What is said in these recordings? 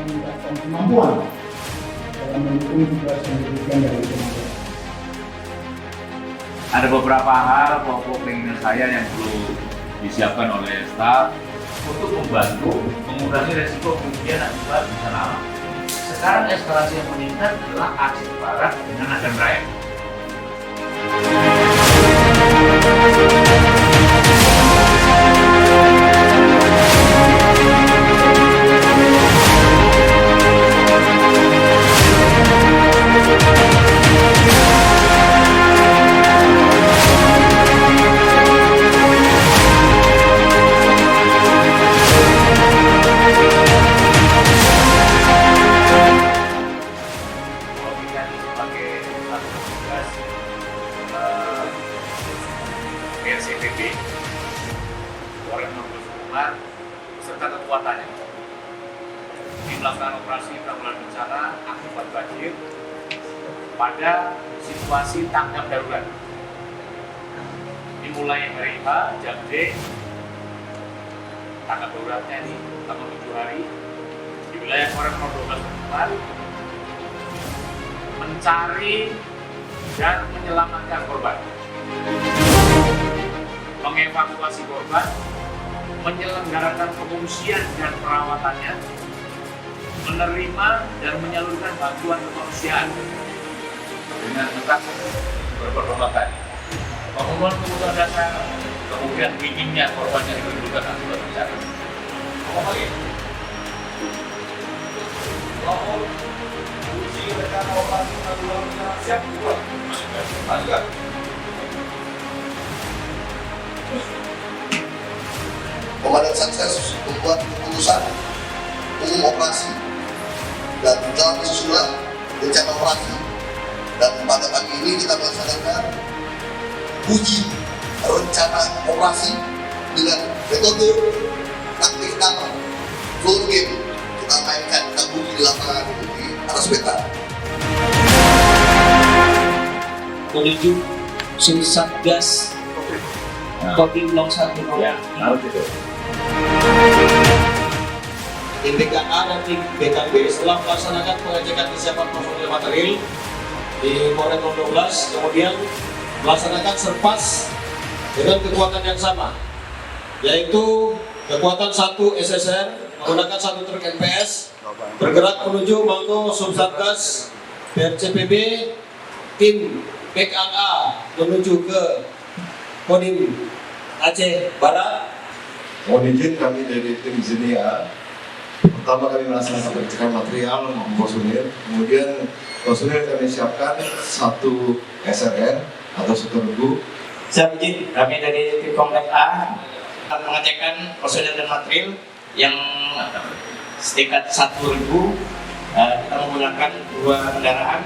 meningkatkan kemampuan dalam mendukung tugas yang diberikan dari tenaga. Ada beberapa hal pokok keinginan saya yang perlu disiapkan oleh staf untuk membantu mengurangi resiko kerugian akibat bencana alam. Sekarang eskalasi yang meningkat adalah Aceh Barat dengan Agam Raya. BNPB, Polres Mangkunegaran beserta kekuatannya ini melakukan operasi penanggulangan bencana akibat banjir pada situasi tanggap darurat. Dimulai hari H, jam D, tanggap daruratnya ini selama 7 hari di wilayah Polres Mangkunegaran mencari dan menyelamatkan korban, mengevakuasi korban, menyelenggarakan pengungsian dan perawatannya, menerima dan menyalurkan bantuan kemanusiaan dengan tetap berperkembangan pemenuhan kebutuhan dasar, kemudian minimnya korban yang ditimbulkan akibat bencana. Uji rencana operasi penanggulangan bencana siap dibuat. Komandan Satgas membuat keputusan umum operasi dan telah disusunan rencana operasi, dan pada pagi ini kita melaksanakan uji rencana operasi dengan metode taktik kapal floor game. Kita mainkan, kita uji di lapangan di atas peta. Menuju Satgas Kodim 01 Ya, harus itu. tim BKA dan tim BKB setelah melaksanakan pengecekan kesiapan personil material di Polres 12, kemudian melaksanakan serpas dengan kekuatan yang sama, yaitu kekuatan 1 SSR menggunakan 1 truk NPS bergerak menuju Mangko Subsatgas PRCPB, tim BKA menuju ke Kodim Aceh Barat. Mohon izin kami dari tim ZNIA. Pertama kami melaksanakan pengecekan material maupun personil. Kemudian personil kami siapkan 1 SRN atau 1 regu. Siap izin, kami dari tim Komplek A mengecekkan personil dan material yang setingkat 1.000. Kita menggunakan 2 kendaraan,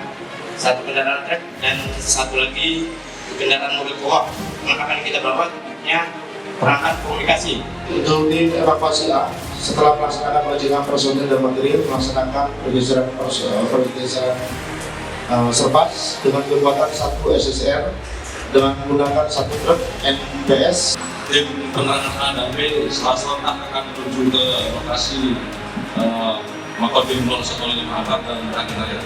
1 kendaraan truk dan 1 lagi kendaraan mobil koop. Perlengkapan yang kita bawa tentunya perangkat komunikasi. Untuk tim evakuasi A, setelah melaksanakan pengecekan personil dan material, melaksanakan pergeseran serpas dengan kekuatan 1 SSR dengan menggunakan 1 truk NPS. Tim penerangan A dan B selasa akan menuju ke lokasi Makodim 01 Makassar dan Agam Raya.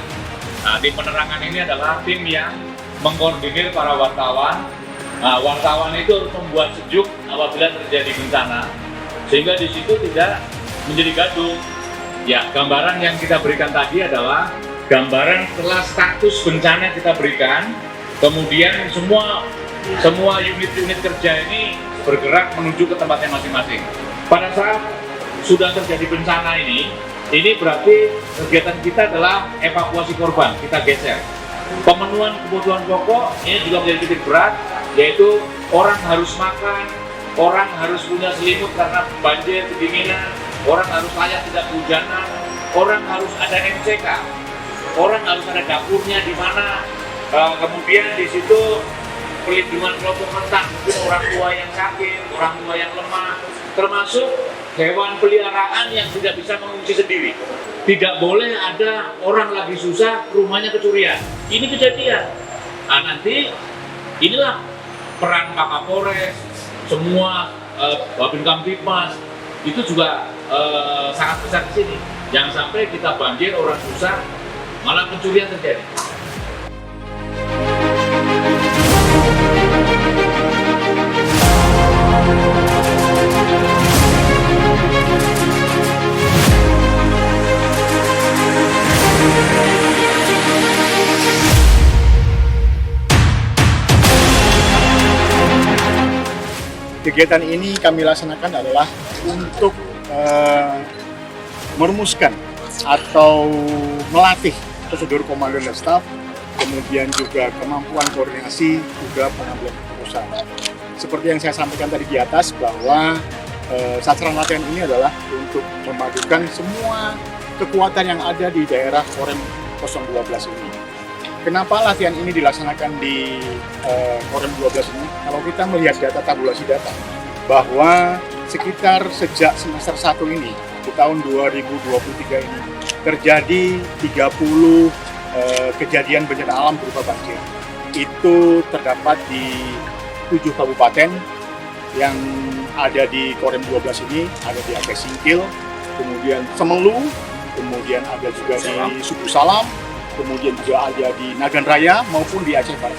Nah, tim penerangan ini adalah tim yang mengkoordinir para wartawan. Nah, wartawan itu harus membuat sejuk apabila terjadi bencana, sehingga di situ tidak menjadi gaduh. Ya, gambaran yang kita berikan tadi adalah gambaran setelah status bencana kita berikan, kemudian semua unit-unit kerja ini bergerak menuju ke tempatnya masing-masing. Pada saat sudah terjadi bencana ini berarti kegiatan kita adalah evakuasi korban, kita geser. Pemenuhan kebutuhan pokok ini juga menjadi titik berat, yaitu orang harus makan, orang harus punya selimut karena banjir, kedinginan, orang harus layak tidak kehujanan, orang harus ada MCK, orang harus ada dapurnya di mana, kemudian di situ perlindungan kelompok rentan, mungkin orang tua yang sakit, orang tua yang lemah, termasuk hewan peliharaan yang tidak bisa mengungsi sendiri. Tidak boleh ada orang lagi susah, rumahnya kecurian. Ini kejadian. Nah, nanti inilah peran Pak Kapolres, semua Babin Kamtipmas itu juga sangat besar di sini. Jangan sampai kita banjir, orang susah, malah pencurian terjadi. Kegiatan ini kami laksanakan adalah untuk merumuskan atau melatih prosedur komando dan staf, kemudian juga kemampuan koordinasi, juga pengambilan keputusan. Seperti yang saya sampaikan tadi di atas bahwa sasaran latihan ini adalah untuk memadukan semua kekuatan yang ada di daerah Korem 012 ini. Kenapa latihan ini dilaksanakan di Korem 12 ini? Kalau kita melihat data tabulasi data, bahwa sekitar sejak semester 1 ini, di tahun 2023 ini, terjadi 30 kejadian bencana alam berupa banjir. Itu terdapat di 7 kabupaten yang ada di Korem 12 ini, ada di Aceh Singkil, kemudian Semelu, kemudian ada juga di Suku Salam, kemudian juga ada di Nagan Raya maupun di Aceh Barat.